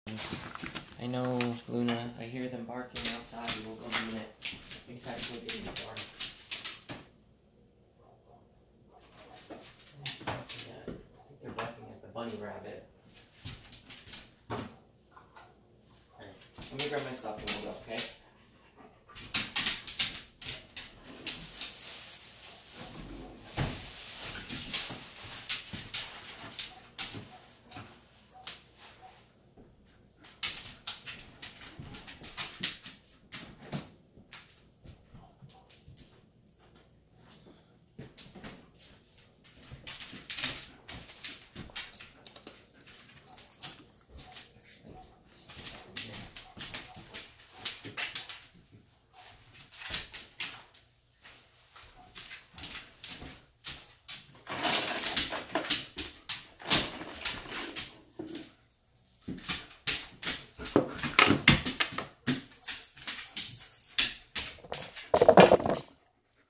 I know, Luna, I hear them barking outside. We'll go in a minute. It's actually getting dark. Yeah, I think they're barking at the bunny rabbit. Alright, let me grab my stuff and we'll go, okay?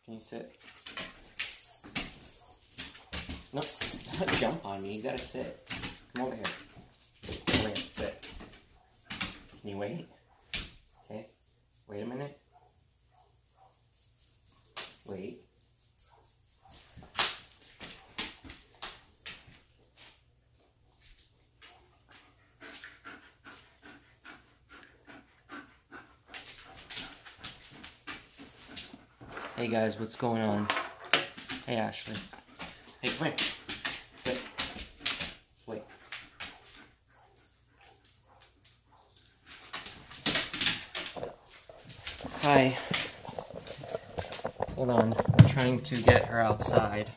Can you sit? Nope, don't jump on me, you gotta sit. Come over here. Come over here, sit. Can you wait? Okay, wait a minute. Wait. Hey guys, what's going on? Hey Ashley. Hey, come here. Sit. Wait. Hi. Hold on. I'm trying to get her outside.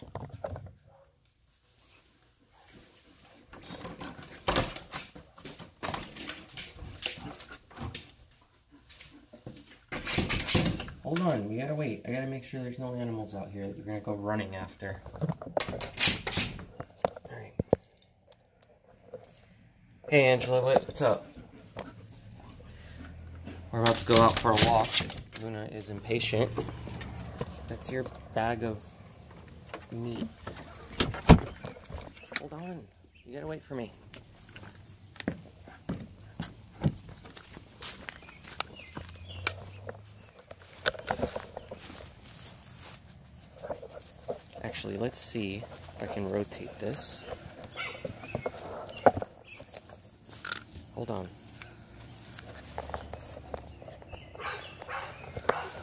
Hold on, we gotta wait. I gotta make sure there's no animals out here that you're gonna go running after. Alright. Hey Angela, what's up? We're about to go out for a walk. Luna is impatient. That's your bag of meat. Hold on. You gotta wait for me. Actually, let's see if I can rotate this. Hold on.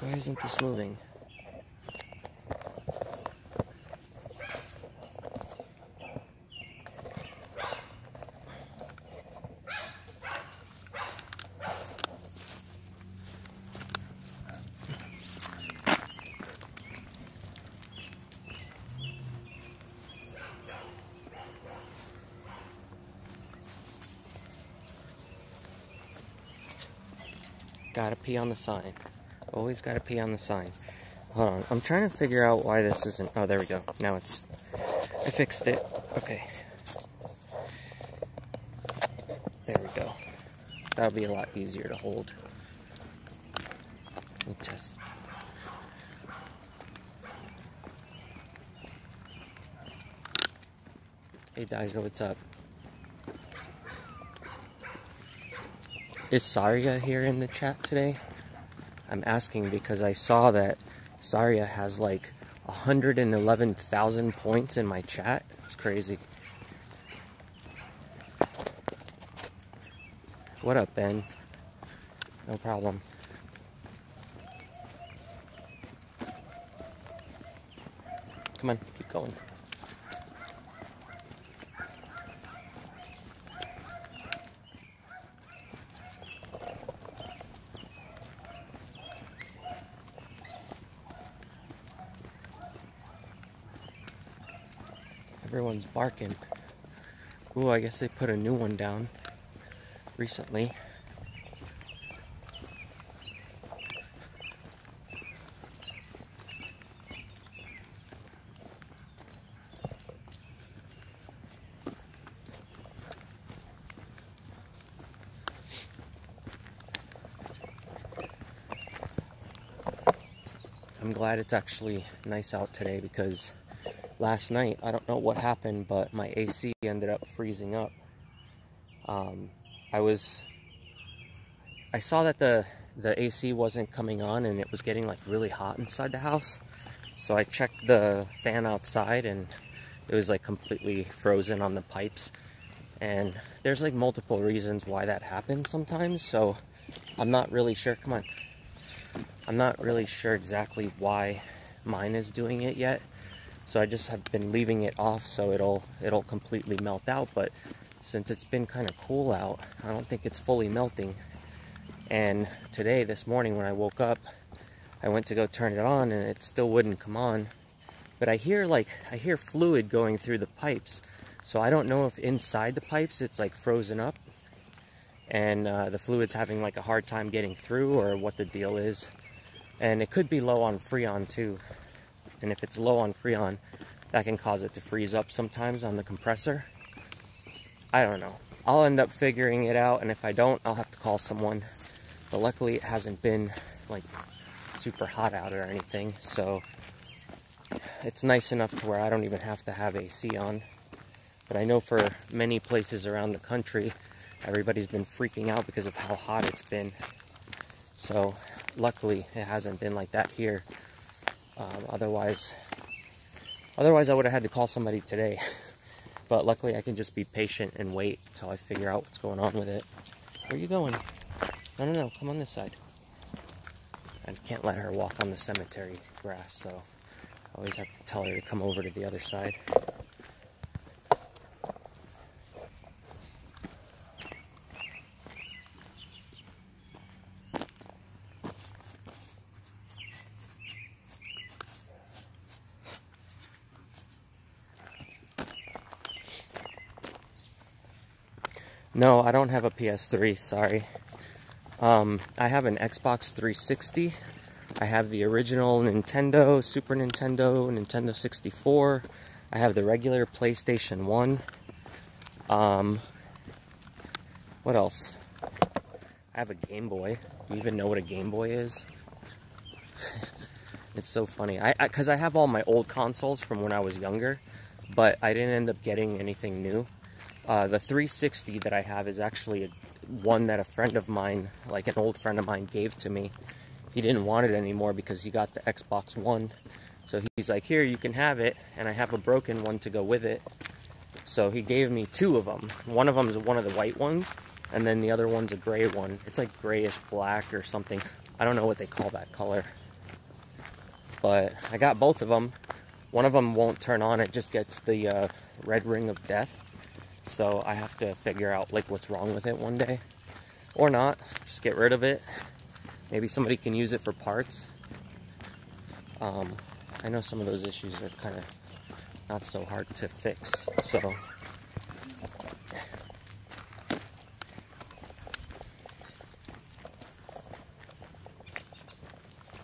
Why isn't this moving? Gotta pee on the sign. Always gotta pee on the sign. Hold on, I'm trying to figure out why this isn't... Oh, there we go. Now it's... I fixed it. Okay. There we go. That'll be a lot easier to hold. Let me test. Hey, Daigo, what's up? Is Saria here in the chat today? I'm asking because I saw that Saria has like 111,000 points in my chat. It's crazy. What up, Ben? No problem. Come on, keep going. Everyone's barking. Ooh, I guess they put a new one down recently. I'm glad it's actually nice out today because last night, I don't know what happened, but my AC ended up freezing up. I saw that the AC wasn't coming on and it was getting like really hot inside the house. So I checked the fan outside and it was like completely frozen on the pipes. And there's like multiple reasons why that happens sometimes. So I'm not really sure, come on. I'm not really sure exactly why mine is doing it yet. So I just have been leaving it off so it'll completely melt out. But since it's been kind of cool out, I don't think it's fully melting. And today, this morning when I woke up, I went to go turn it on and it still wouldn't come on. But I hear fluid going through the pipes. So I don't know if inside the pipes it's like frozen up and the fluid's having like a hard time getting through, or what the deal is. And it could be low on Freon too. And if it's low on Freon, that can cause it to freeze up sometimes on the compressor. I don't know. I'll end up figuring it out, and if I don't, I'll have to call someone. But luckily it hasn't been like super hot out or anything, so it's nice enough to where I don't even have to have AC on. But I know for many places around the country, everybody's been freaking out because of how hot it's been. So luckily it hasn't been like that here. Otherwise I would have had to call somebody today. But luckily I can just be patient and wait until I figure out what's going on with it. Where are you going? No, come on this side. I can't let her walk on the cemetery grass, so I always have to tell her to come over to the other side. No, I don't have a PS3, sorry. I have an Xbox 360. I have the original Nintendo, Super Nintendo, Nintendo 64. I have the regular PlayStation 1. What else? I have a Game Boy. Do you even know what a Game Boy is? It's so funny. Because I have all my old consoles from when I was younger, but I didn't end up getting anything new. The 360 that I have is actually one that a friend of mine, like an old friend of mine, gave to me. He didn't want it anymore because he got the Xbox One. So he's like, here, you can have it, and I have a broken one to go with it. So he gave me two of them. One of them is one of the white ones, and then the other one's a gray one. It's like grayish black or something. I don't know what they call that color. But I got both of them. One of them won't turn on, it just gets the red ring of death. So I have to figure out like what's wrong with it one day. Or not, just get rid of it. Maybe somebody can use it for parts. I know some of those issues are kind of not so hard to fix, so. Where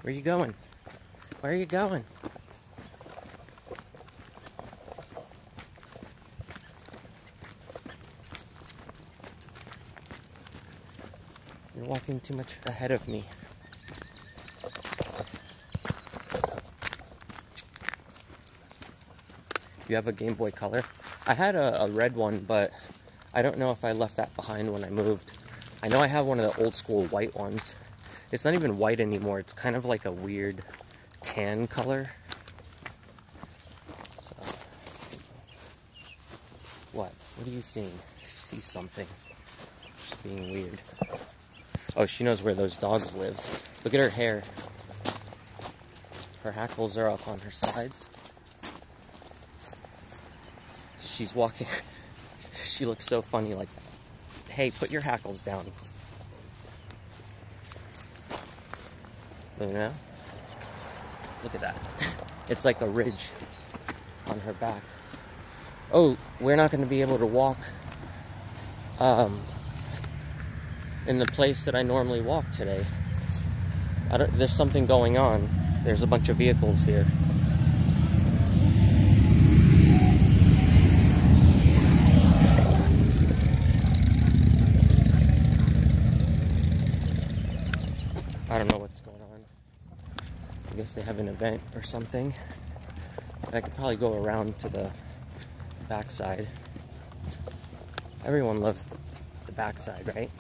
are you going? Where are you going? You're walking too much ahead of me. You have a Game Boy Color? I had a red one, but I don't know if I left that behind when I moved. I know I have one of the old school white ones. It's not even white anymore. It's kind of like a weird tan color. So, what? What are you seeing? She sees something. She's being weird. Oh, she knows where those dogs live. Look at her hair. Her hackles are up on her sides. She's walking. She looks so funny like that. Hey, put your hackles down. Luna. Look at that. It's like a ridge on her back. Oh, we're not going to be able to walk in the place that I normally walk today. There's something going on. There's a bunch of vehicles here. I don't know what's going on. I guess they have an event or something. I could probably go around to the backside. Everyone loves the backside, right?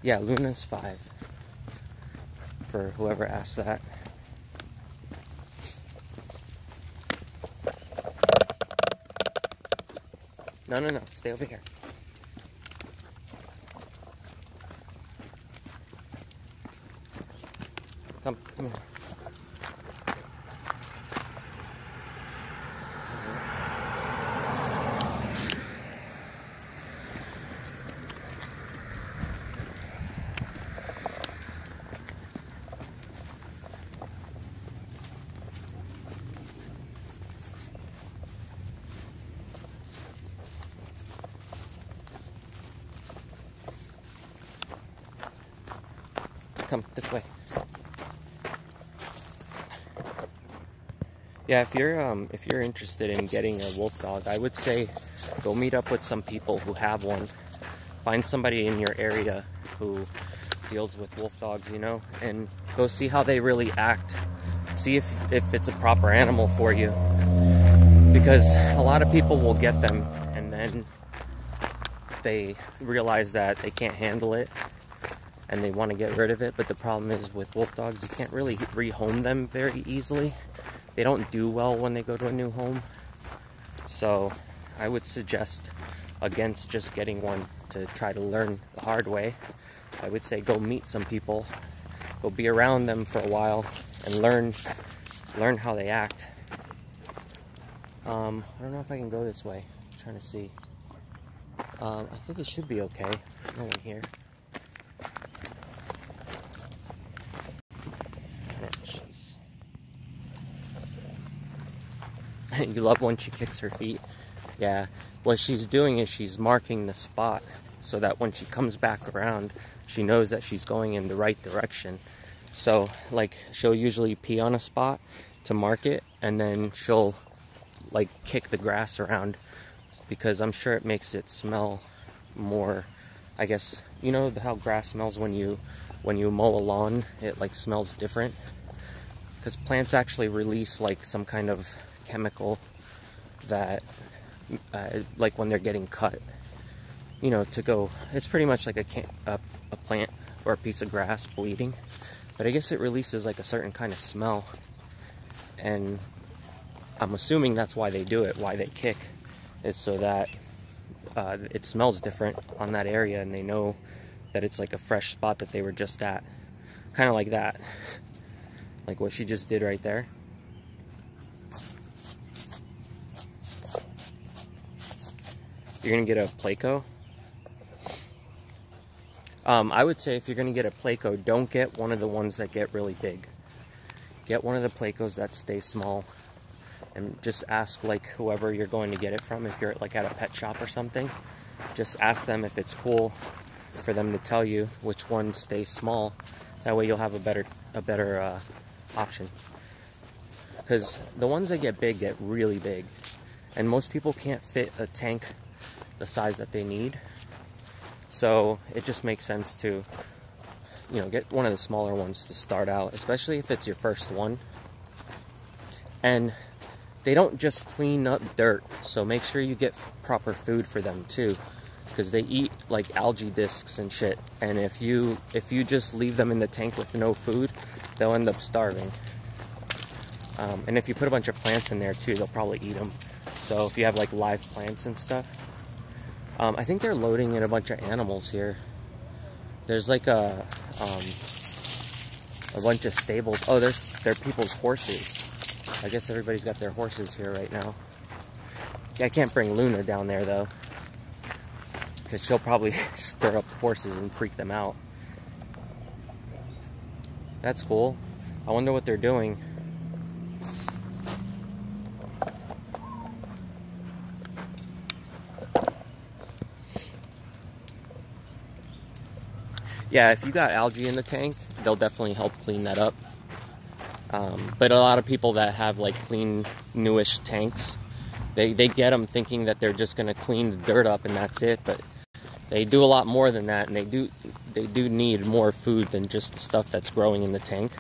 Yeah, Luna's 5. For whoever asked that. No, no, no. Stay over here. Come here. Come this way. Yeah, if you're interested in getting a wolf dog, I would say go meet up with some people who have one. Find somebody in your area who deals with wolf dogs, you know, and go see how they really act. See if it's a proper animal for you. Because a lot of people will get them and then they realize that they can't handle it and they want to get rid of it. But the problem is with wolf dogs, you can't really rehome them very easily. They don't do well when they go to a new home. So I would suggest against just getting one to try to learn the hard way. I would say go meet some people, go be around them for a while and learn how they act. I don't know if I can go this way. I'm trying to see. I think it should be okay. No one here. You love when she kicks her feet. Yeah, what she's doing is she's marking the spot so that when she comes back around, she knows that she's going in the right direction. So, like, she'll usually pee on a spot to mark it, and then she'll, like, kick the grass around, because I'm sure it makes it smell more, I guess, you know how grass smells when you mow a lawn? It, like, smells different. Because plants actually release, like, some kind of chemical that like when they're getting cut, you know, to go, it's pretty much like a plant or a piece of grass bleeding, but I guess it releases like a certain kind of smell, and I'm assuming that's why they do it, why they kick, is so that it smells different on that area and they know that it's like a fresh spot that they were just at, kind of like that, like what she just did right there. You're gonna get a Placo. I would say if you're gonna get a Placo, don't get one of the ones that get really big. Get one of the Placos that stay small, and just ask like whoever you're going to get it from. If you're like at a pet shop or something, just ask them if it's cool for them to tell you which one stays small. That way you'll have a better option. Because the ones that get big get really big, and most people can't fit a tank the size that they need, so it just makes sense to, you know, get one of the smaller ones to start out, especially if it's your first one. And they don't just clean up dirt, so make sure you get proper food for them too, because they eat like algae discs and shit, and if you just leave them in the tank with no food, they'll end up starving. And if you put a bunch of plants in there too, they'll probably eat them. So if you have like live plants and stuff, I think they're loading in a bunch of animals here. There's like a bunch of stables. Oh, they're people's horses. I guess everybody's got their horses here right now. I can't bring Luna down there though, because she'll probably stir up the horses and freak them out. That's cool. I wonder what they're doing. Yeah, if you got algae in the tank, they'll definitely help clean that up. But a lot of people that have like clean, newish tanks, they get them thinking that they're just gonna clean the dirt up and that's it. But they do a lot more than that, and they do need more food than just the stuff that's growing in the tank.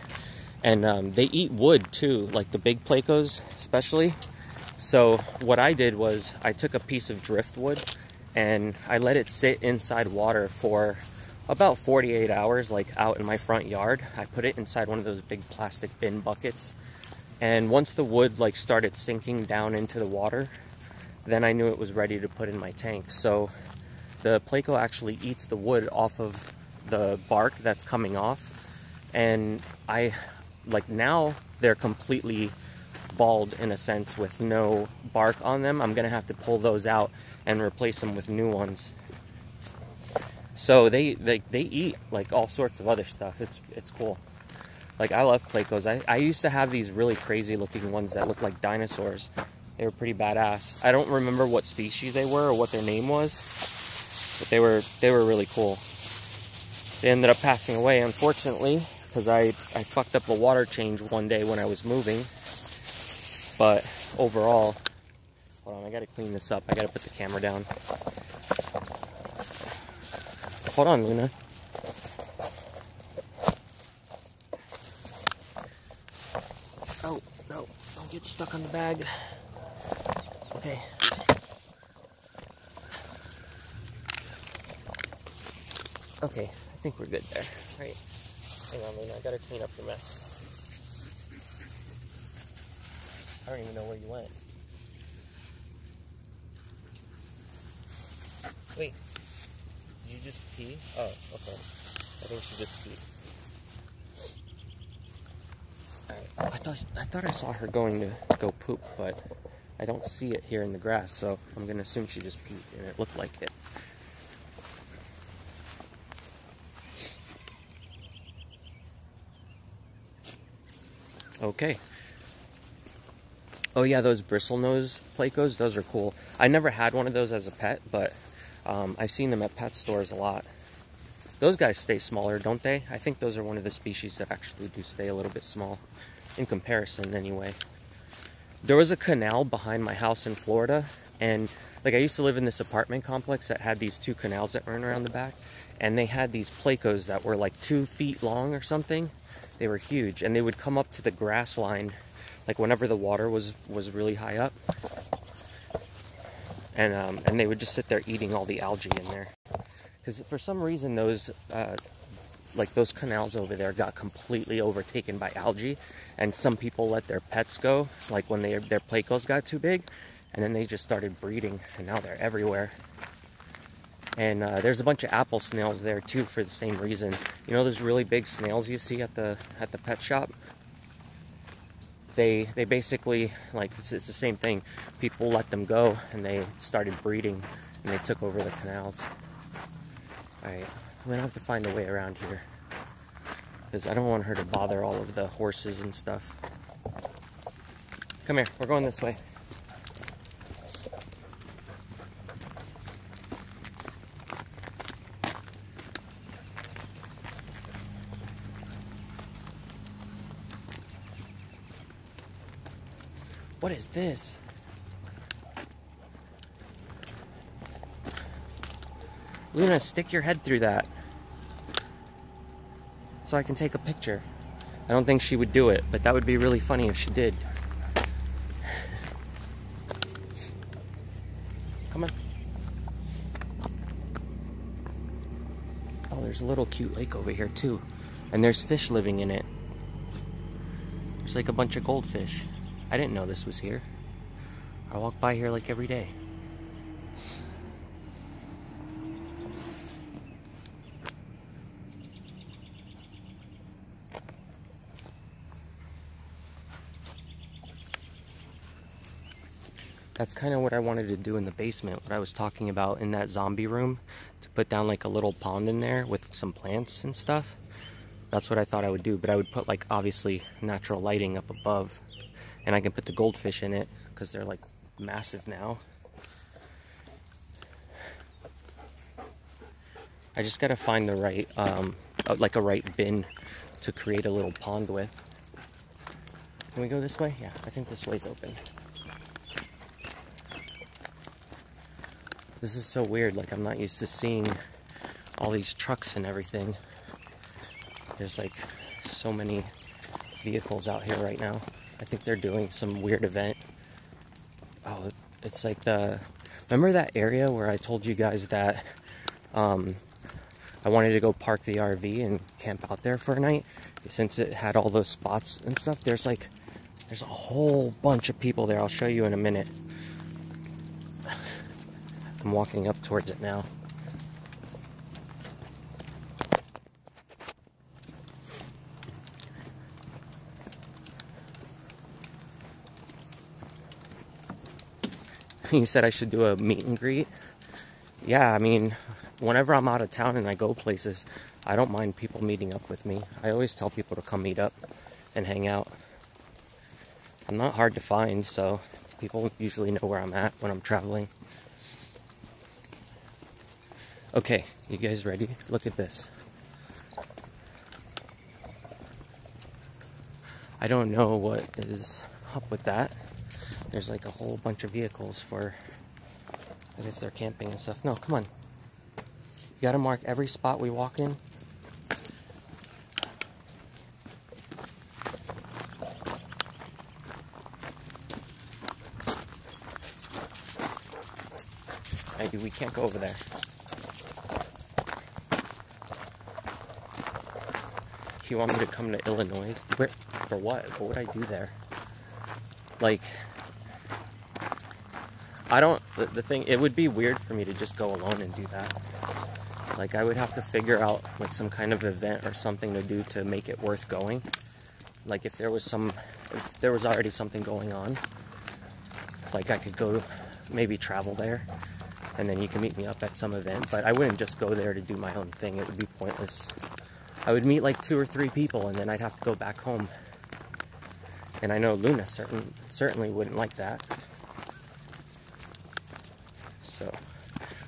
And they eat wood too, like the big plecos especially. So what I did was I took a piece of driftwood and I let it sit inside water for about 48 hours, like out in my front yard. I put it inside one of those big plastic bin buckets. And once the wood like started sinking down into the water, then I knew it was ready to put in my tank. So the pleco actually eats the wood off of the bark that's coming off. And now they're completely bald in a sense with no bark on them. I'm gonna have to pull those out and replace them with new ones. So they eat like all sorts of other stuff. It's cool. Like, I love plecos. I used to have these really crazy looking ones that looked like dinosaurs. They were pretty badass. I don't remember what species they were or what their name was, but they were really cool. They ended up passing away, unfortunately, because I fucked up a water change one day when I was moving. But overall, hold on, I gotta clean this up. I gotta put the camera down. Hold on, Luna. Oh, no, don't get stuck on the bag. Okay. Okay, I think we're good there, right? Hang on, Luna, I gotta clean up your mess. I don't even know where you went. Wait, did you just pee? Oh, okay. I think she just peed. Alright, I thought I saw her going to go poop, but I don't see it here in the grass, so I'm gonna assume she just peed, and it looked like it. Okay. Oh yeah, those bristlenose plecos, those are cool. I never had one of those as a pet, but I've seen them at pet stores a lot. Those guys stay smaller, don't they? I think those are one of the species that actually do stay a little bit small, in comparison anyway. There was a canal behind my house in Florida, and like I used to live in this apartment complex that had these two canals that ran around the back, and they had these plecos that were like 2 feet long or something. They were huge, and they would come up to the grass line like whenever the water was really high up, and they would just sit there eating all the algae in there. Because for some reason those those canals over there got completely overtaken by algae, and some people let their pets go, like when their plecos got too big, and then they just started breeding, and now they're everywhere. And there's a bunch of apple snails there too for the same reason. You know those really big snails you see at the pet shop? They basically, like, it's the same thing. People let them go, and they started breeding, and they took over the canals. Alright, I'm gonna have to find a way around here, because I don't want her to bother all of the horses and stuff. Come here, we're going this way. What is this? Luna, stick your head through that so I can take a picture. I don't think she would do it, but that would be really funny if she did. Come on. Oh, there's a little cute lake over here too. And there's fish living in it. There's like a bunch of goldfish. I didn't know this was here. I walk by here like every day. That's kind of what I wanted to do in the basement, what I was talking about in that zombie room, to put down like a little pond in there with some plants and stuff. That's what I thought I would do, but I would put like obviously natural lighting up above. And I can put the goldfish in it because they're like massive now. I just gotta find the right, like a right bin to create a little pond with. Can we go this way? Yeah, I think this way's open. This is so weird, like I'm not used to seeing all these trucks and everything. There's like so many vehicles out here right now. I think they're doing some weird event. Oh, it's like remember that area where I told you guys that I wanted to go park the RV and camp out there for a night? Since it had all those spots and stuff, there's a whole bunch of people there. I'll show you in a minute. I'm walking up towards it now. You said I should do a meet and greet? Yeah, I mean, whenever I'm out of town and I go places, I don't mind people meeting up with me. I always tell people to come meet up and hang out. I'm not hard to find, so people usually know where I'm at when I'm traveling. Okay, you guys ready? Look at this. I don't know what is up with that. There's like a whole bunch of vehicles for, I guess they're camping and stuff. No, come on. You gotta mark every spot we walk in. We can't go over there. You want me to come to Illinois? Where? For what? What would I do there? Like, I don't, the thing, it would be weird for me to just go alone and do that. Like, I would have to figure out, like, some kind of event or something to do to make it worth going. Like, if there was already something going on, like, I could go, maybe travel there, and then you can meet me up at some event, but I wouldn't just go there to do my own thing. It would be pointless. I would meet like 2 or 3 people, and then I'd have to go back home. And I know Luna certainly wouldn't like that. So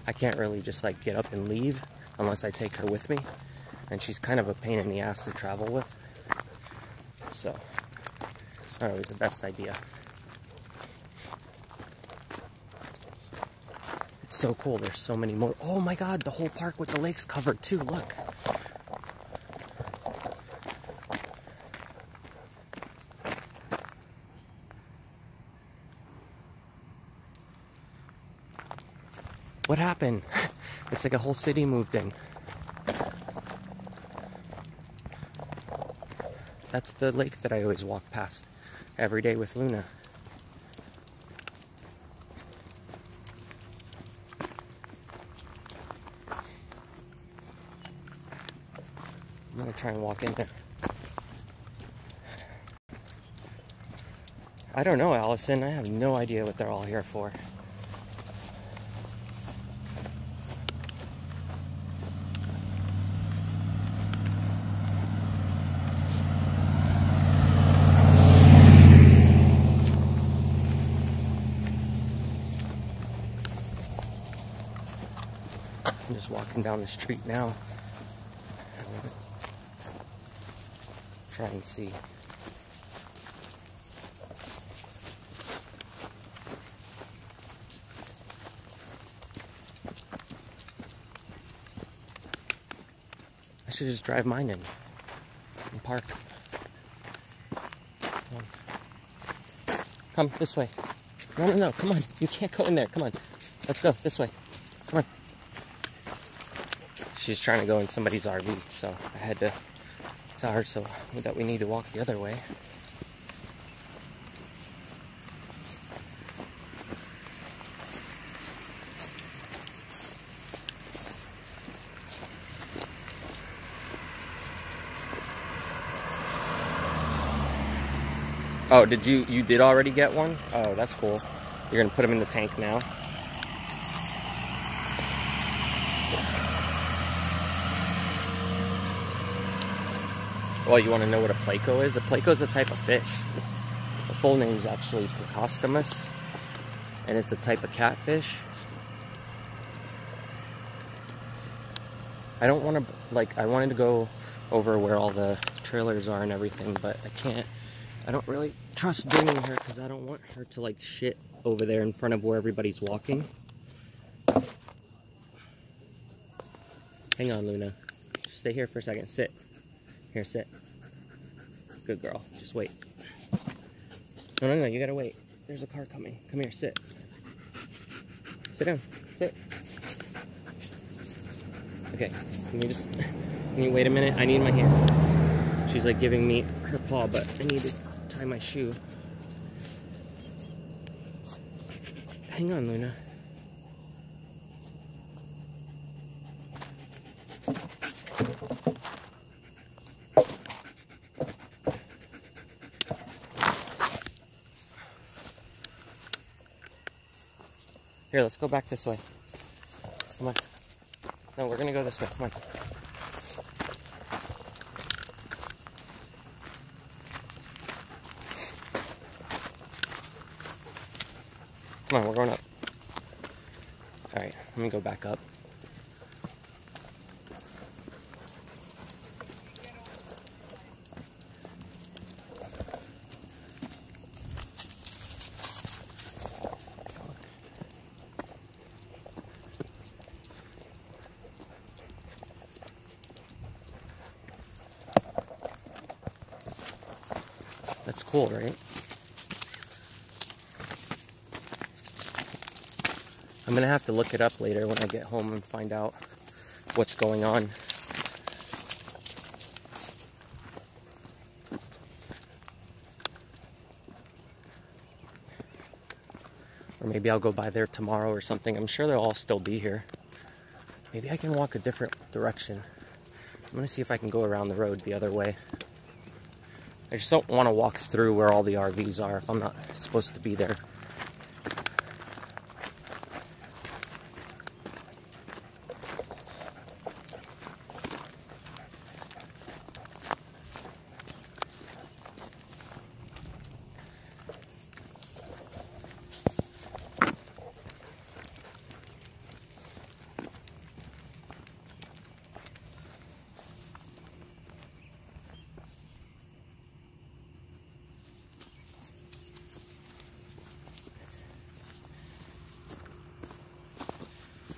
I can't really just like get up and leave unless I take her with me. And she's kind of a pain in the ass to travel with. So it's not always the best idea. It's so cool. There's so many more. Oh my God, the whole park with the lake's covered too. Look. What happened? It's like a whole city moved in. That's the lake that I always walk past every day with Luna. I'm gonna try and walk in there. I don't know, Allison. I have no idea what they're all here for. I'm just walking down the street now. Try and see. I should just drive mine in and park. Come this way. No, come on. You can't go in there. Come on. Let's go this way. Come on. She's trying to go in somebody's RV, so I had to tell her that we need to walk the other way. Oh, you did already get one? Oh, that's cool. You're gonna put them in the tank now? Well, you want to know what a pleco is? A pleco is a type of fish. The full name is actually Plecostomus, and it's a type of catfish. I don't want to, like, I wanted to go over where all the trailers are and everything, but I can't. I don't really trust bringing her because I don't want her to, like, shit over there in front of where everybody's walking. Hang on, Luna. Just stay here for a second. Sit. Here, sit. Good girl. Just wait. No, you gotta wait. There's a car coming. Come here, sit. Sit down. Sit. Okay, can you wait a minute? I need my hand. She's like giving me her paw, but I need to tie my shoe. Hang on, Luna. Here, let's go back this way. Come on. No, we're gonna go this way. Come on. Come on, we're going up. Alright, let me go back up. That's cool, right? I'm gonna have to look it up later when I get home and find out what's going on. Or maybe I'll go by there tomorrow or something. I'm sure they'll all still be here. Maybe I can walk a different direction. I'm gonna see if I can go around the road the other way. I just don't want to walk through where all the RVs are if I'm not supposed to be there.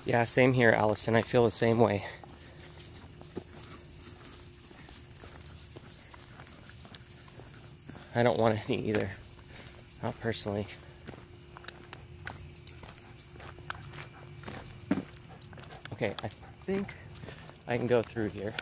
Yeah, same here, Allison. I feel the same way. I don't want any either. Not personally. Okay, I think I can go through here.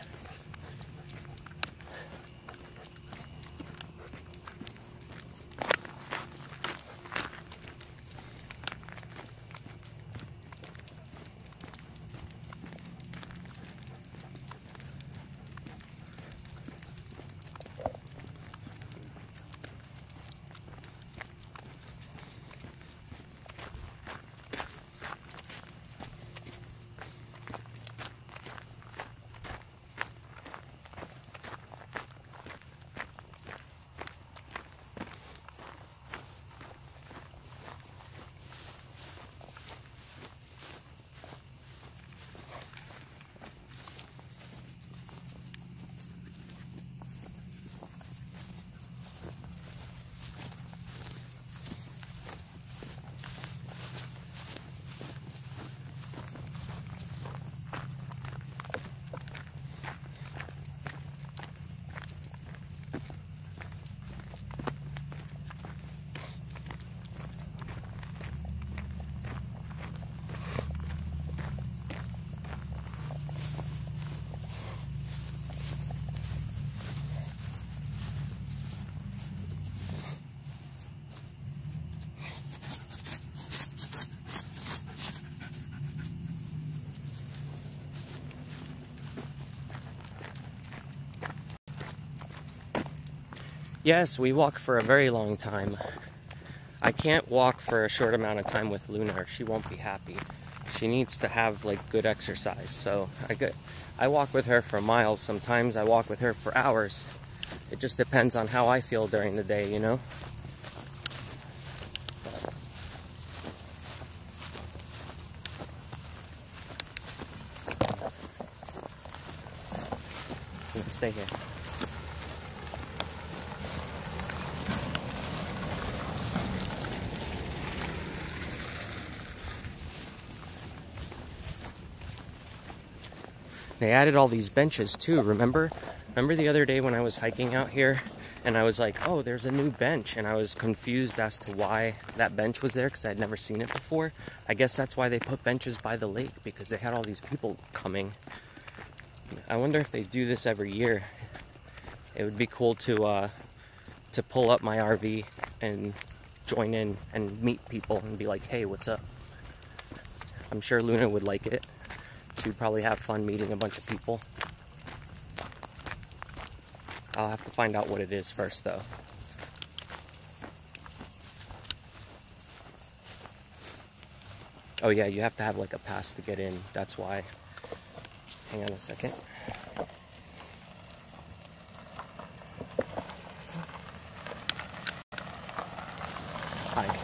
Yes, we walk for a very long time. I can't walk for a short amount of time with Luna or she won't be happy. She needs to have like good exercise. So I walk with her for miles. Sometimes I walk with her for hours. It just depends on how I feel during the day, you know? You can stay here. They added all these benches too, remember? Remember the other day when I was hiking out here and I was like, oh, there's a new bench, and I was confused as to why that bench was there because I'd never seen it before. I guess that's why they put benches by the lake, because they had all these people coming. I wonder if they do this every year. It would be cool to pull up my RV and join in and meet people and be like, hey, what's up? I'm sure Luna would like it. She'd probably have fun meeting a bunch of people. I'll have to find out what it is first, though. Oh yeah, you have to have like a pass to get in. That's why. Hang on a second. Hi.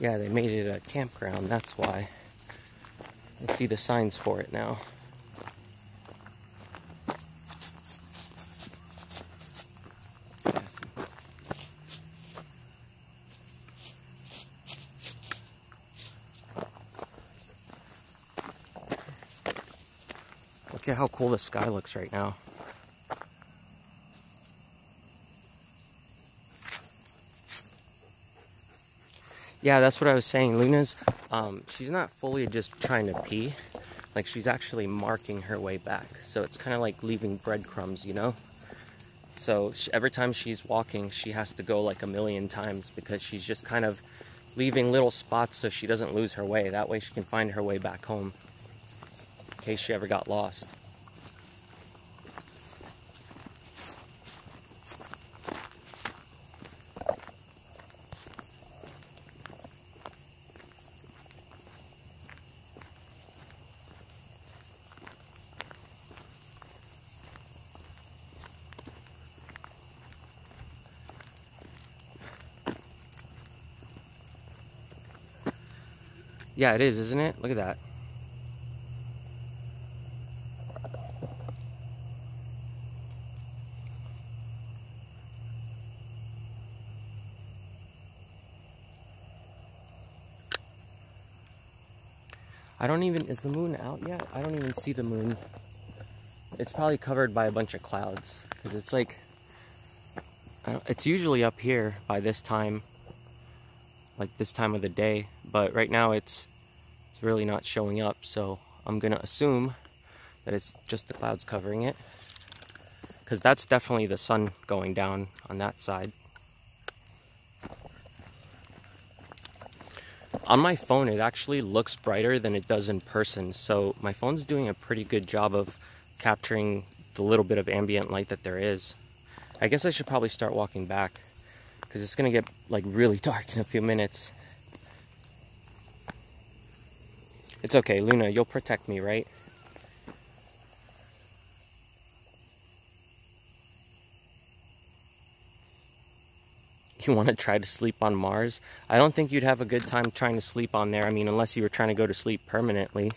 Yeah, they made it a campground, that's why. I see the signs for it now. Look at how cool the sky looks right now. Yeah, that's what I was saying. Luna's, she's not fully just trying to pee. Like, she's actually marking her way back. So it's kind of like leaving breadcrumbs, you know? So every time she's walking, she has to go like a million times because she's just kind of leaving little spots so she doesn't lose her way. That way she can find her way back home in case she ever got lost. Yeah, it is, isn't it? Look at that. I don't even, is the moon out yet? I don't even see the moon. It's probably covered by a bunch of clouds because it's like, it's usually up here by this time, like this time of the day, but right now it's really not showing up, so I'm gonna assume that it's just the clouds covering it, because that's definitely the sun going down on that side. On my phone, it actually looks brighter than it does in person, so my phone's doing a pretty good job of capturing the little bit of ambient light that there is. I guess I should probably start walking back, because it's gonna get like really dark in a few minutes. It's okay, Luna, you'll protect me, right? You want to try to sleep on Mars? I don't think you'd have a good time trying to sleep on there. I mean, unless you were trying to go to sleep permanently.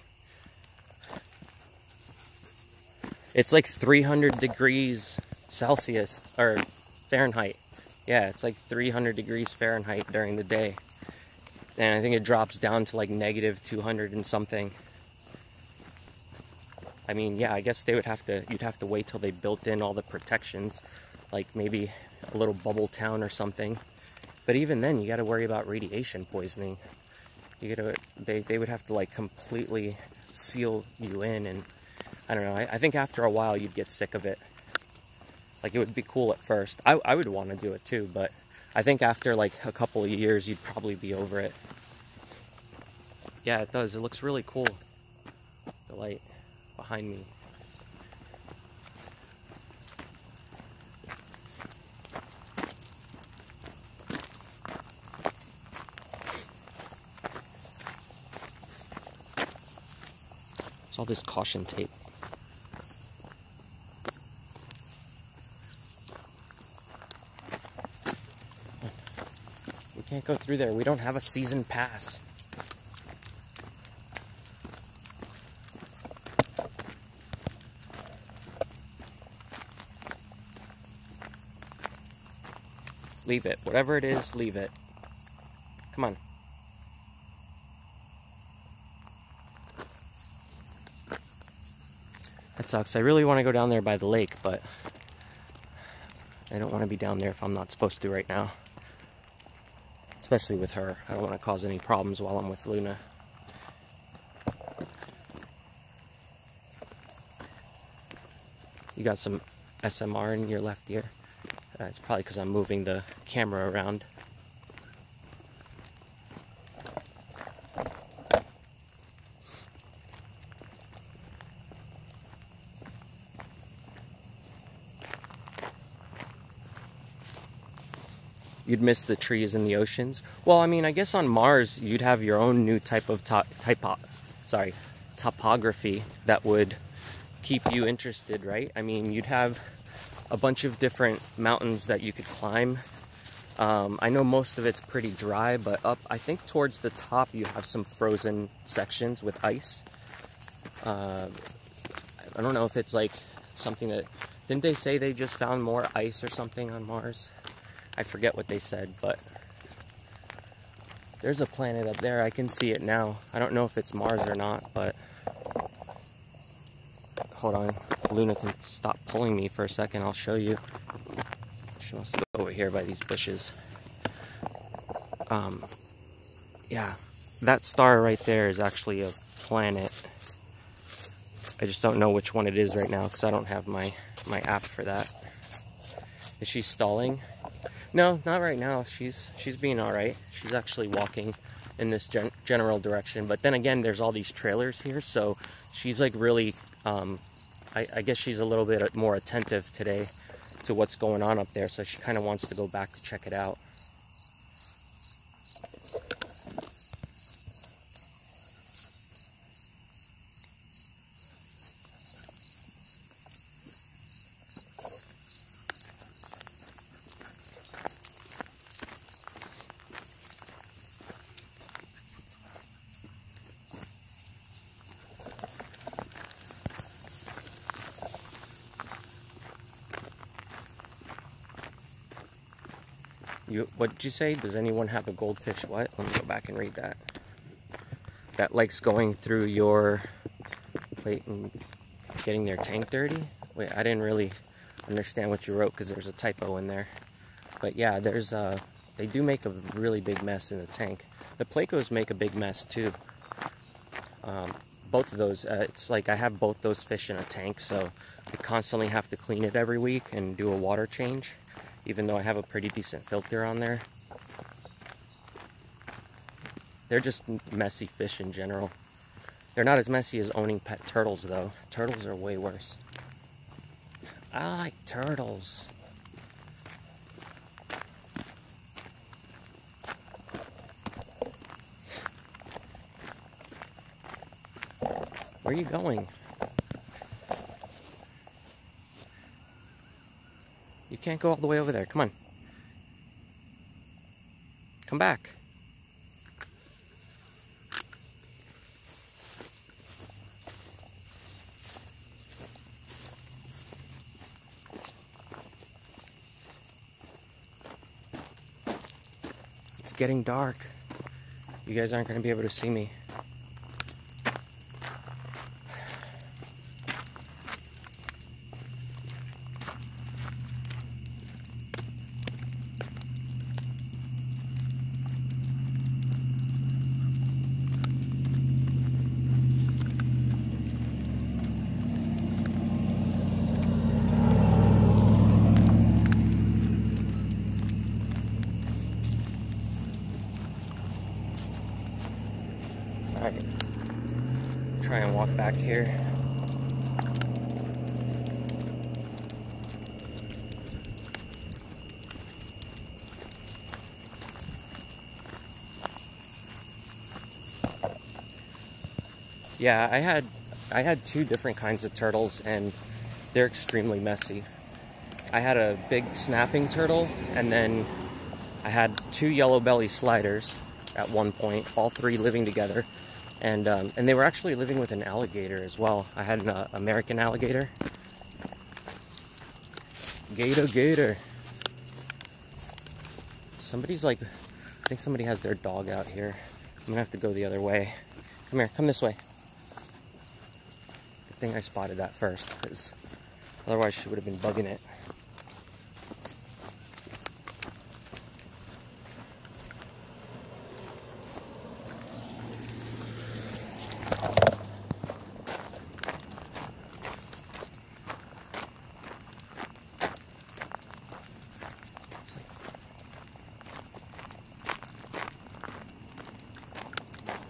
It's like 300 degrees Celsius, or Fahrenheit. Yeah, it's like 300 degrees Fahrenheit during the day. And I think it drops down to like negative 200 and something. I mean, yeah, I guess you'd have to wait till they built in all the protections, like maybe a little bubble town or something. But even then, you got to worry about radiation poisoning. They would have to like completely seal you in, and I don't know. I think after a while you'd get sick of it. Like, it would be cool at first. I would want to do it too, but I think after like a couple of years, you'd probably be over it. Yeah, it does. It looks really cool. The light behind me. It's all this caution tape. We can't go through there. We don't have a season pass. Leave it. Whatever it is, leave it. Come on. That sucks. I really want to go down there by the lake, but I don't want to be down there if I'm not supposed to right now. Especially with her. I don't want to cause any problems while I'm with Luna. You got some SMR in your left ear. It's probably because I'm moving the camera around. You'd miss the trees and the oceans. Well, I mean, I guess on Mars you'd have your own new type of topography that would keep you interested, right? I mean, you'd have a bunch of different mountains that you could climb. I know most of it's pretty dry, but up, I think towards the top you have some frozen sections with ice. I don't know if it's like something that, didn't they say they just found more ice or something on Mars? I forget what they said, but there's a planet up there. I can see it now. I don't know if it's Mars or not, but hold on. If Luna can stop pulling me for a second, I'll show you. She wants to go over here by these bushes. Yeah, that star right there is actually a planet. I just don't know which one it is right now because I don't have my app for that. Is she stalling? No, not right now. She's being all right. She's actually walking in this general direction. But then again, there's all these trailers here, so she's like really, I guess she's a little bit more attentive today to what's going on up there. So she kind of wants to go back to check it out. What did you say? Does anyone have a goldfish? What? Let me go back and read that. That likes going through your plate and getting their tank dirty? Wait, I didn't really understand what you wrote because there's a typo in there. But yeah, there's they do make a really big mess in the tank. The Placos make a big mess too. Both of those, it's like I have both those fish in a tank, so I constantly have to clean it every week and do a water change. Even though I have a pretty decent filter on there. They're just messy fish in general. They're not as messy as owning pet turtles though. Turtles are way worse. I like turtles. Where are you going? You can't go all the way over there. Come on. Come back. It's getting dark. You guys aren't going to be able to see me. Alright, try and walk back here. Yeah, I had two different kinds of turtles and they're extremely messy. I had a big snapping turtle and then I had two yellow belly sliders at one point, all three living together. And they were actually living with an alligator as well. I had an American alligator. Gator. Somebody's like, I think somebody has their dog out here. I'm gonna have to go the other way. Come here, come this way. Get thing I spotted that first, because otherwise she would have been bugging it.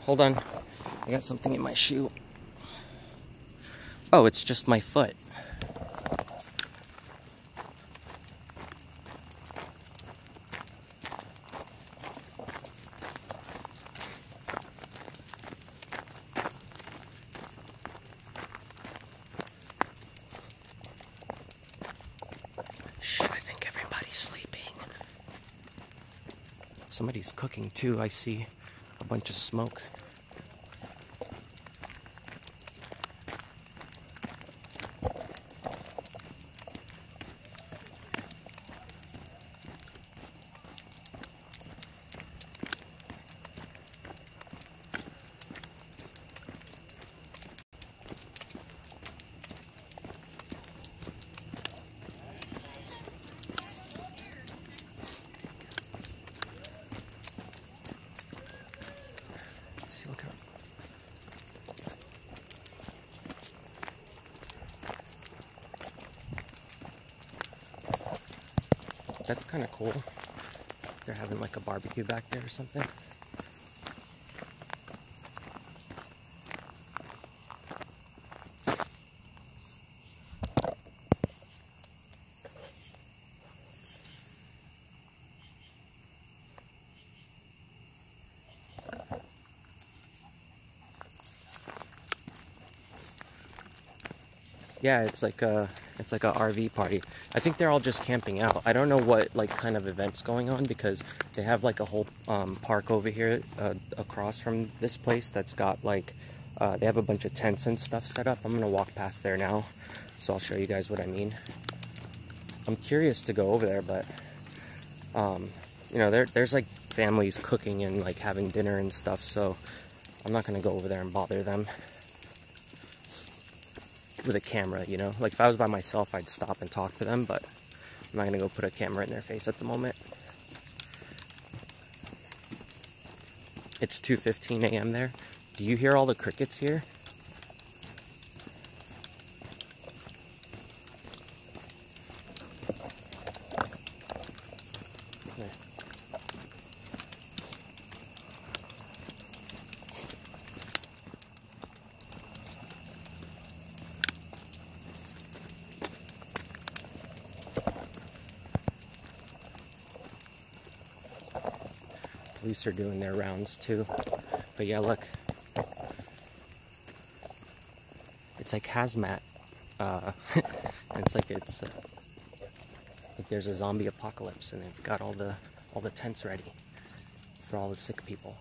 Hold on, I got something in my shoe. Oh, it's just my foot. Shh, I think everybody's sleeping. Somebody's cooking too, I see a bunch of smoke. That's kind of cool. They're having like a barbecue back there or something. Yeah, it's like a RV party. I think they're all just camping out. I don't know what like kind of event's going on, because they have like a whole park over here across from this place that's got like they have a bunch of tents and stuff set up. I'm gonna walk past there now, so I'll show you guys what I mean. I'm curious to go over there, but you know, there's like families cooking and like having dinner and stuff, so I'm not gonna go over there and bother them with a camera, you know. Like if I was by myself, I'd stop and talk to them, but I'm not gonna go put a camera in their face at the moment. It's 2:15 a.m. there. Do you hear all the crickets here? Police are doing their rounds too. But yeah, look. It's like hazmat. It's like like there's a zombie apocalypse, and they've got all the tents ready for all the sick people.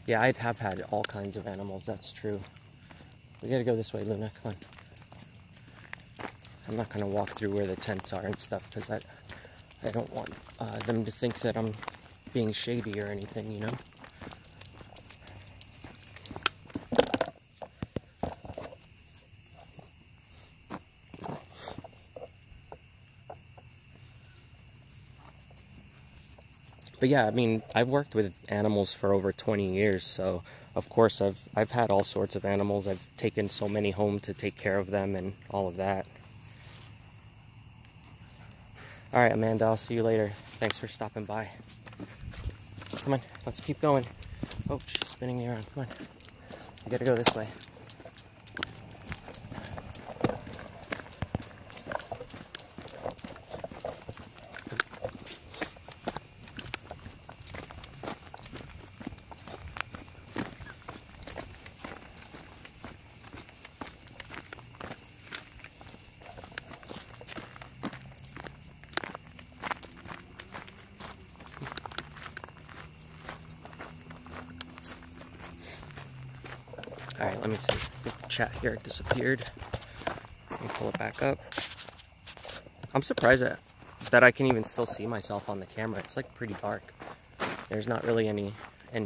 Yeah, I have had all kinds of animals, that's true. We gotta go this way, Luna, come on. I'm not gonna walk through where the tents are and stuff, because I don't want them to think that I'm being shady or anything, you know? But yeah, I mean, I've worked with animals for over 20 years, so of course I've had all sorts of animals. I've taken so many home to take care of them and all of that. All right, Amanda, I'll see you later. Thanks for stopping by. Come on, let's keep going. Oh, she's spinning me around. Come on. We gotta go this way. Alright, let me see. The chat here disappeared. Let me pull it back up. I'm surprised that I can even still see myself on the camera. It's like pretty dark. There's not really any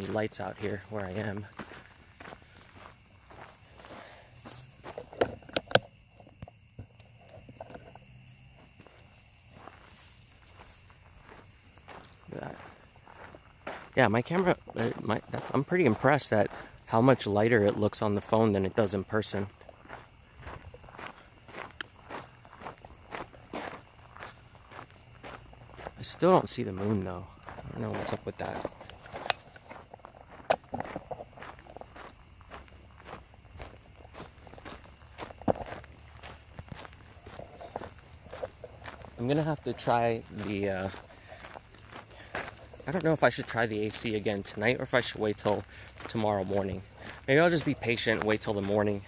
lights out here where I am. Yeah, my camera, I'm pretty impressed at how much lighter it looks on the phone than it does in person. I still don't see the moon though. I don't know what's up with that. I'm gonna have to try the, I don't know if I should try the AC again tonight or if I should wait till tomorrow morning. Maybe I'll just be patient and wait till the morning.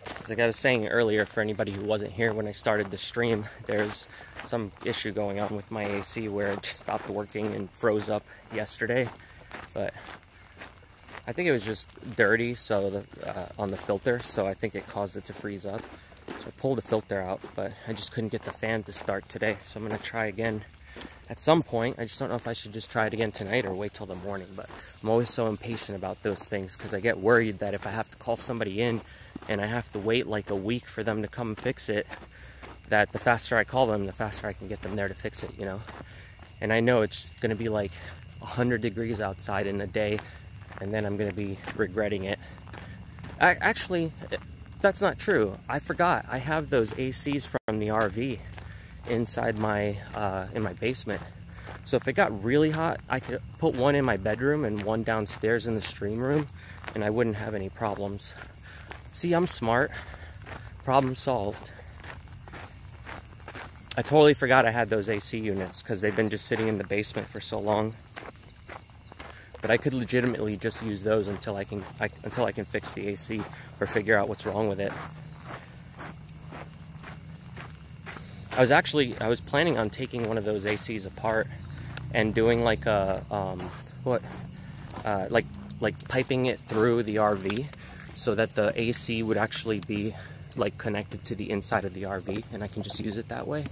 Because like I was saying earlier, for anybody who wasn't here when I started the stream, there's some issue going on with my AC where it just stopped working and froze up yesterday. But I think it was just dirty so on the filter, so I think it caused it to freeze up. So I pulled the filter out, but I just couldn't get the fan to start today, so I'm going to try again at some point. I just don't know if I should just try it again tonight or wait till the morning, but I'm always so impatient about those things because I get worried that if I have to call somebody in and I have to wait like a week for them to come fix it, that the faster I call them, the faster I can get them there to fix it, you know? And I know it's going to be like 100 degrees outside in a day, and then I'm going to be regretting it. Actually, that's not true. I forgot. I have those ACs from the RV inside my in my basement. So if it got really hot, I could put one in my bedroom and one downstairs in the stream room, and I wouldn't have any problems. See, I'm smart. Problem solved. I totally forgot I had those AC units because they've been just sitting in the basement for so long. But I could legitimately just use those until I can fix the AC or figure out what's wrong with it. I was planning on taking one of those ACs apart and doing like a like piping it through the RV so that the AC would actually be like connected to the inside of the RV and I can just use it that way.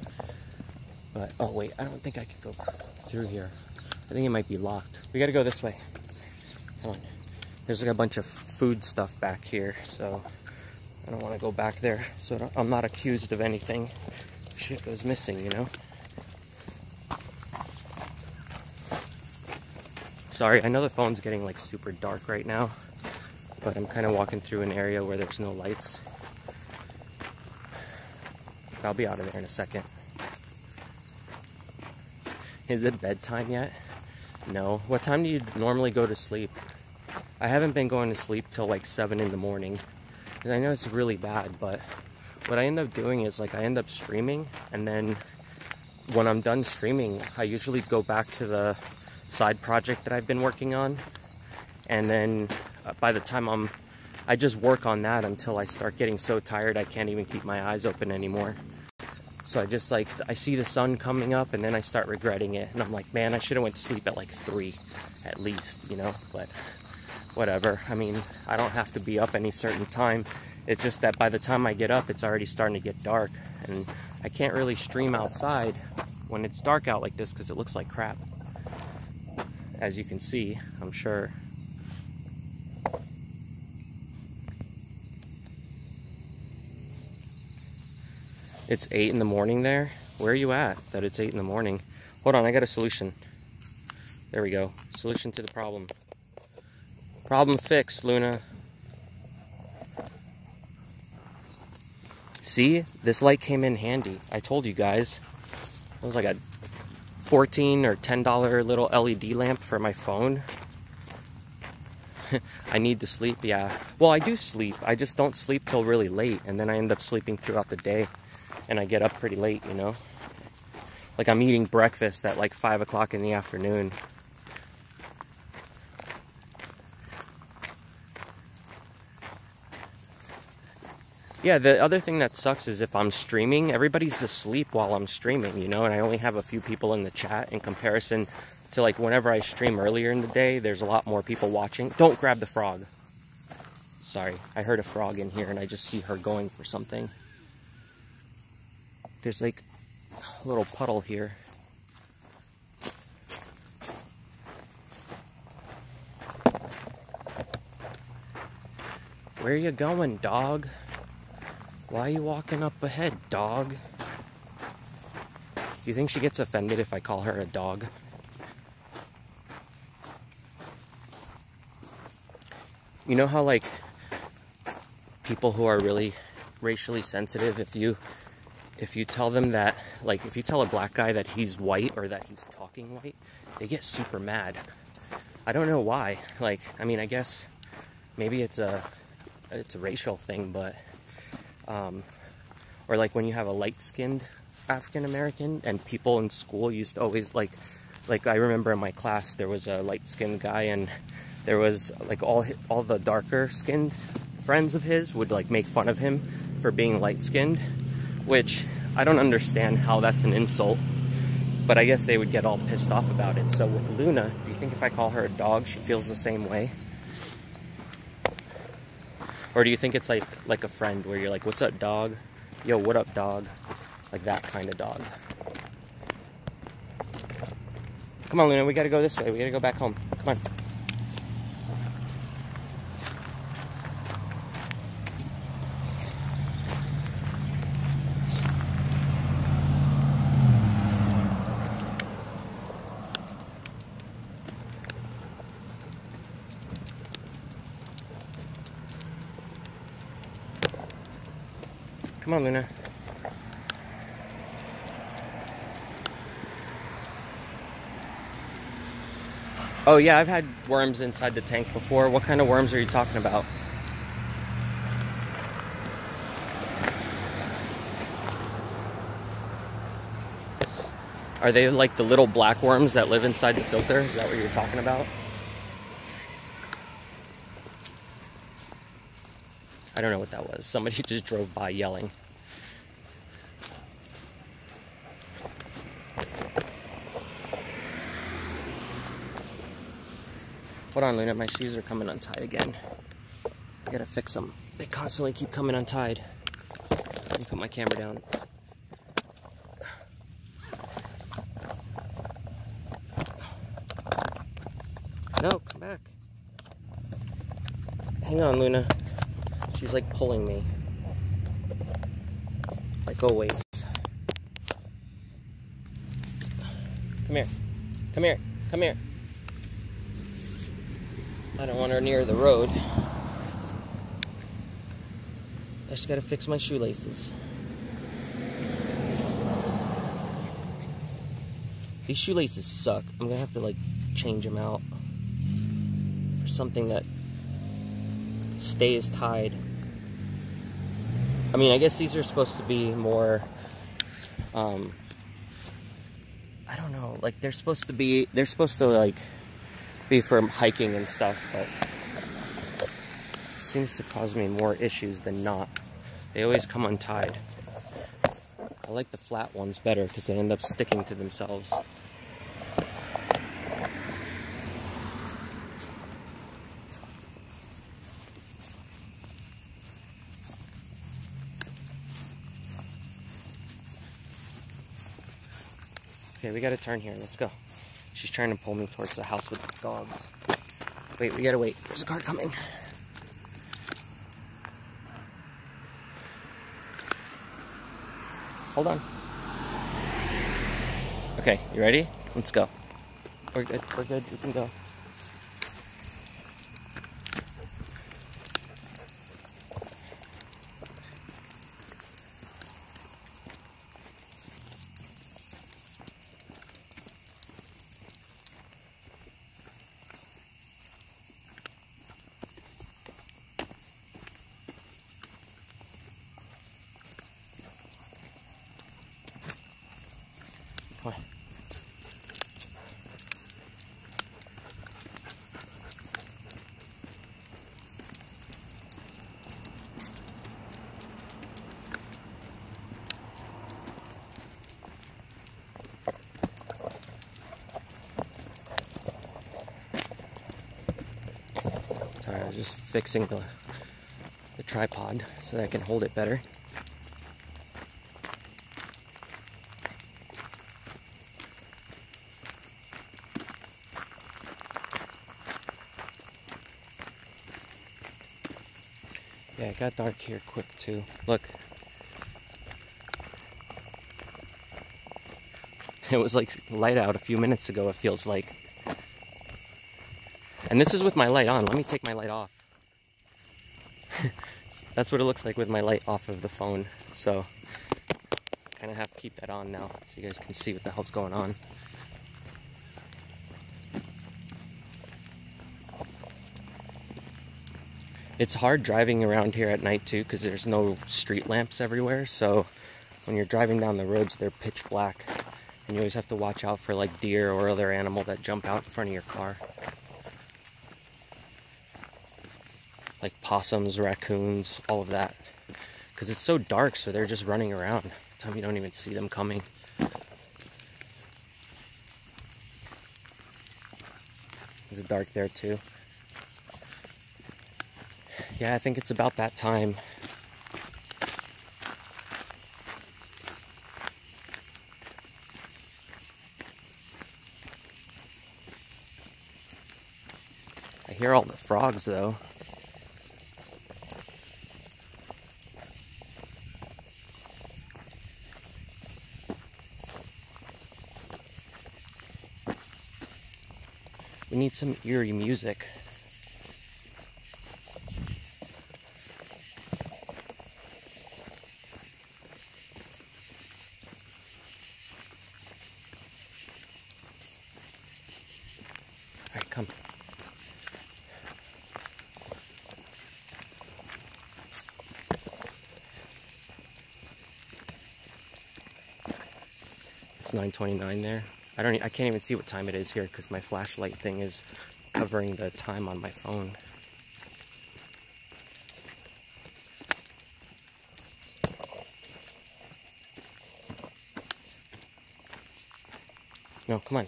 But oh wait, I don't think I can go through here. I think it might be locked. We gotta go this way. Come on. There's like a bunch of food stuff back here, so I don't want to go back there so I'm not accused of anything. Shit goes missing, you know? Sorry, I know the phone's getting like super dark right now, but I'm kind of walking through an area where there's no lights. I'll be out of there in a second. Is it bedtime yet? No. What time do you normally go to sleep? I haven't been going to sleep till like 7 in the morning. And I know it's really bad, but what I end up doing is like I end up streaming, and then when I'm done streaming, I usually go back to the side project that I've been working on. And then by the time I just work on that until I start getting so tired I can't even keep my eyes open anymore. So I just like, I see the sun coming up and then I start regretting it. And I'm like, man, I should have went to sleep at like 3 at least, you know, but whatever. I mean, I don't have to be up any certain time. It's just that by the time I get up, it's already starting to get dark. And I can't really stream outside when it's dark out like this because it looks like crap. As you can see, I'm sure. It's 8 in the morning there. Where are you at that it's 8 in the morning? Hold on, I got a solution. There we go. Solution to the problem. Problem fixed, Luna. See, this light came in handy. I told you guys. It was like a $14 or $10 little LED lamp for my phone. I need to sleep, yeah. Well, I do sleep. I just don't sleep till really late, and then I end up sleeping throughout the day. And I get up pretty late, you know? Like I'm eating breakfast at like 5 o'clock in the afternoon. Yeah, the other thing that sucks is if I'm streaming, everybody's asleep while I'm streaming, you know? And I only have a few people in the chat in comparison to like whenever I stream earlier in the day, there's a lot more people watching. Don't grab the frog. Sorry, I heard a frog in here and I just see her going for something. There's like a little puddle here. Where are you going, dog? Why are you walking up ahead, dog? Do you think she gets offended if I call her a dog? you know how like people who are really racially sensitive, if you tell them that, like if you tell a black guy that he's white or that he's talking white, they get super mad. I don't know why. Like, I mean, I guess maybe it's a racial thing, but or like when you have a light-skinned African American, and people in school used to always like I remember in my class there was a light-skinned guy, and there was like all the darker skinned friends of his would like make fun of him for being light-skinned, which I don't understand how that's an insult, but I guess they would get all pissed off about it. So with Luna, do you think if I call her a dog, she feels the same way? Or do you think it's like a friend where you're like, what's up, dog? Yo, what up, dog? Like that kind of dog. Come on, Luna, we gotta go this way. We gotta go back home. Come on. Come on, Luna. Oh yeah, I've had worms inside the tank before. What kind of worms are you talking about? Are they like the little black worms that live inside the filter? Is that what you're talking about? I don't know what that was. Somebody just drove by yelling. Hold on, Luna, my shoes are coming untied again. I gotta fix them. They constantly keep coming untied. Let me put my camera down. No, come back. Hang on, Luna. She's like pulling me. Like always. Come here. Come here. Come here. I don't want her near the road. I just gotta fix my shoelaces. These shoelaces suck. I'm gonna have to like change them out for something that stays tied. I mean, I guess these are supposed to be more, I don't know, like they're supposed to like be for hiking and stuff, but it seems to cause me more issues than not. They always come untied. I like the flat ones better because they end up sticking to themselves. Okay, we gotta turn here. Let's go. She's trying to pull me towards the house with the dogs. Wait, we gotta wait. There's a car coming. Hold on. Okay, you ready? Let's go. We're good. We're good. We can go. Come on. Sorry, I was just fixing the tripod so that I can hold it better. Yeah, it got dark here quick too. Look. It was like light out a few minutes ago, it feels like. And this is with my light on. Let me take my light off. That's what it looks like with my light off of the phone. So kind of have to keep that on now so you guys can see what the hell's going on. It's hard driving around here at night too because there's no street lamps everywhere. So when you're driving down the roads, they're pitch black. And you always have to watch out for like deer or other animal that jump out in front of your car. Like possums, raccoons, all of that. Because it's so dark, so they're just running around. Sometimes you don't even see them coming. It's dark there too. Yeah, I think it's about that time. I hear all the frogs though. We need some eerie music. All right, come. It's 9:29 there. I can't even see what time it is here because my flashlight thing is covering the time on my phone. No, come on.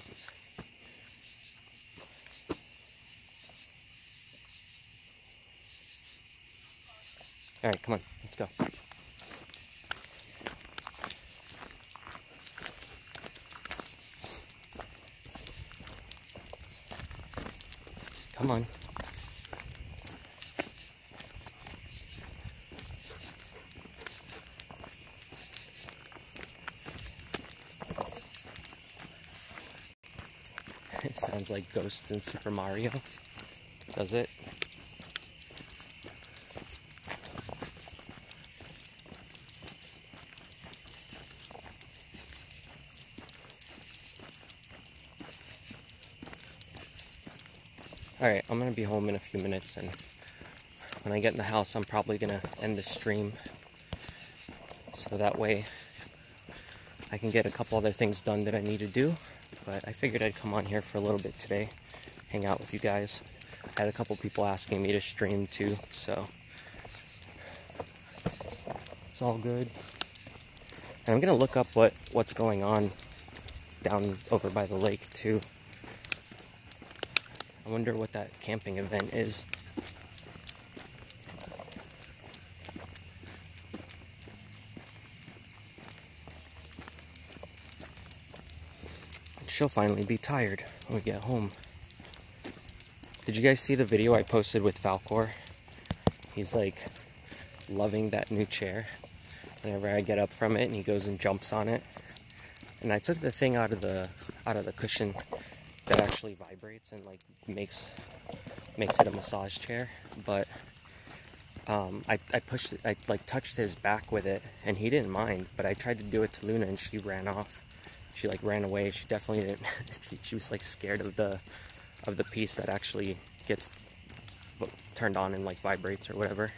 All right, come on, let's go. Come on. It sounds like ghosts in Super Mario. Does it? Alright, I'm gonna be home in a few minutes, and when I get in the house, I'm probably gonna end the stream. So that way I can get a couple other things done that I need to do. But I figured I'd come on here for a little bit today, hang out with you guys. I had a couple people asking me to stream too, so it's all good. And I'm gonna look up what's going on down over by the lake too. I wonder what that camping event is. She'll finally be tired when we get home. Did you guys see the video I posted with Falcor? He's like loving that new chair. Whenever I get up from it and he goes and jumps on it. And I took the thing out of the cushion that actually vibrates and like makes it a massage chair, but I pushed it, I like touched his back with it and he didn't mind, but I tried to do it to Luna and she ran off. She like ran away. She definitely didn't. She was like scared of the piece that actually gets turned on and like vibrates or whatever.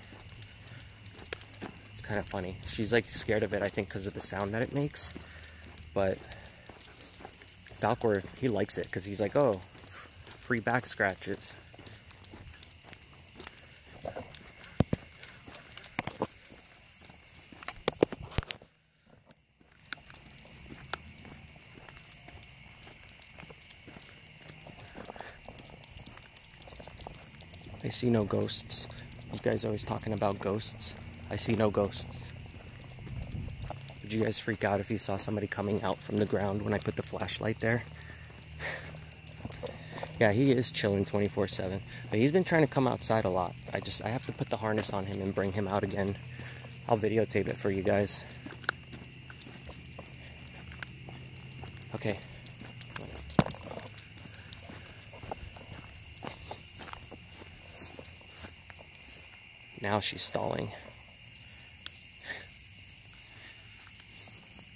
It's kind of funny. She's like scared of it, I think, because of the sound that it makes, but Falcor, he likes it because he's like, oh, free back scratches. I see no ghosts. You guys are always talking about ghosts. I see no ghosts. Did you guys freak out if you saw somebody coming out from the ground when I put the flashlight there? Yeah, he is chilling 24/7. But he's been trying to come outside a lot. I have to put the harness on him and bring him out again. I'll videotape it for you guys. Okay. Now she's stalling.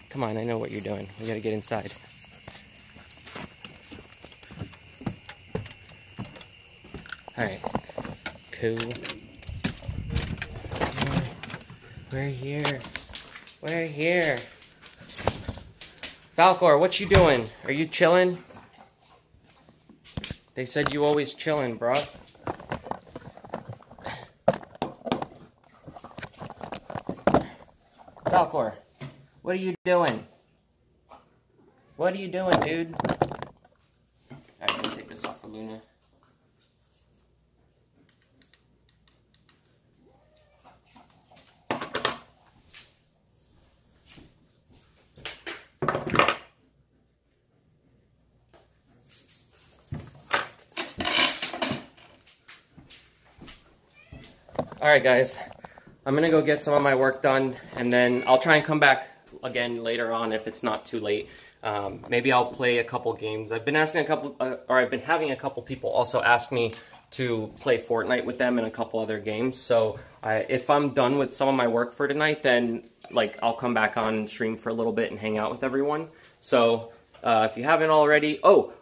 Come on, I know what you're doing. We gotta get inside. Alright. Cool. We're here. We're here. Falcor, what you doing? Are you chilling? They said you always chilling, bro. Falcor, what are you doing? What are you doing, dude? Alright, I'm gonna take this off of Luna. Alright guys, I'm gonna go get some of my work done, and then I'll try and come back again later on if it's not too late. Maybe I'll play a couple games. I've been asking I've been having a couple people also ask me to play Fortnite with them and a couple other games. So if I'm done with some of my work for tonight, then like I'll come back on and stream for a little bit and hang out with everyone. So if you haven't already,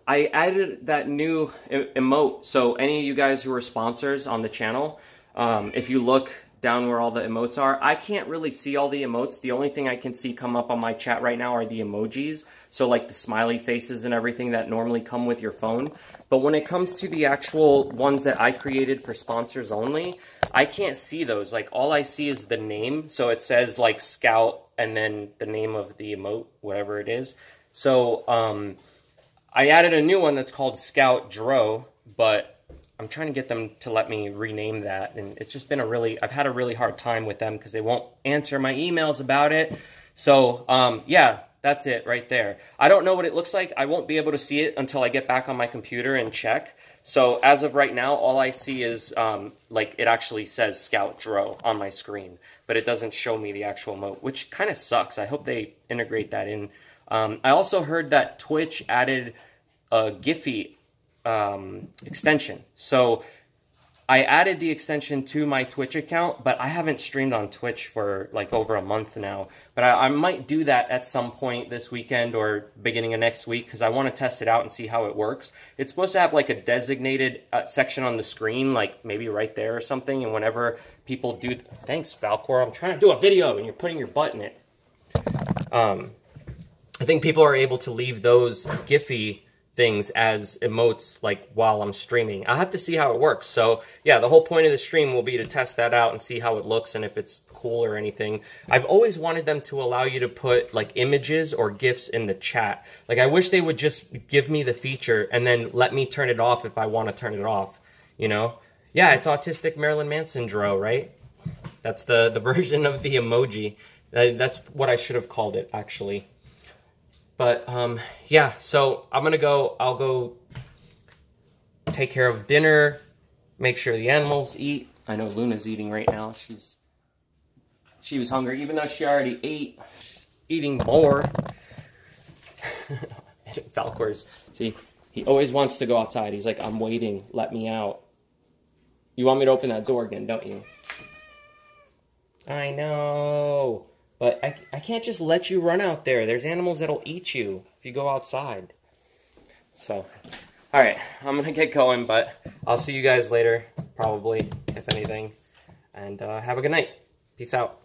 I added that new emote. So any of you guys who are sponsors on the channel, if you look down where all the emotes are, I can't really see all the emotes. The only thing I can see come up on my chat right now are the emojis. So like the smiley faces and everything that normally come with your phone. But when it comes to the actual ones that I created for sponsors only, I can't see those. Like all I see is the name. So it says like Scout and then the name of the emote, whatever it is. So I added a new one that's called Scout Dro, but I'm trying to get them to let me rename that, and it's just been I've had a really hard time with them because they won't answer my emails about it. So, yeah, that's it right there. I don't know what it looks like. I won't be able to see it until I get back on my computer and check. So, as of right now, all I see is, like, it actually says Scout Dro on my screen, but it doesn't show me the actual emote, which kind of sucks. I hope they integrate that in. I also heard that Twitch added a Giphy extension. So I added the extension to my Twitch account, but I haven't streamed on Twitch for like over a month now. But I might do that at some point this weekend or beginning of next week because I want to test it out and see how it works. It's supposed to have like a designated section on the screen, like maybe right there or something. And whenever people do... Thanks, Falcor. I'm trying to do a video and you're putting your butt in it. I think people are able to leave those Giphy things as emotes like while I'm streaming. I'll have to see how it works. So yeah, the whole point of the stream will be to test that out and see how it looks and if it's cool or anything. I've always wanted them to allow you to put like images or GIFs in the chat. Like I wish they would just give me the feature and then let me turn it off if I want to turn it off, you know? Yeah, it's Autistic Marilyn Manson Dro, right? That's the version of the emoji. That's what I should have called it actually. But, yeah, so I'm going to go, I'll go take care of dinner, make sure the animals eat. I know Luna's eating right now. She was hungry, even though she already ate. She's eating more. Falcor's, see, he always wants to go outside. He's like, I'm waiting, let me out. You want me to open that door again, don't you? I know. But I can't just let you run out there. There's animals that'll eat you if you go outside. So, alright, I'm going to get going, but I'll see you guys later, probably, if anything. And have a good night. Peace out.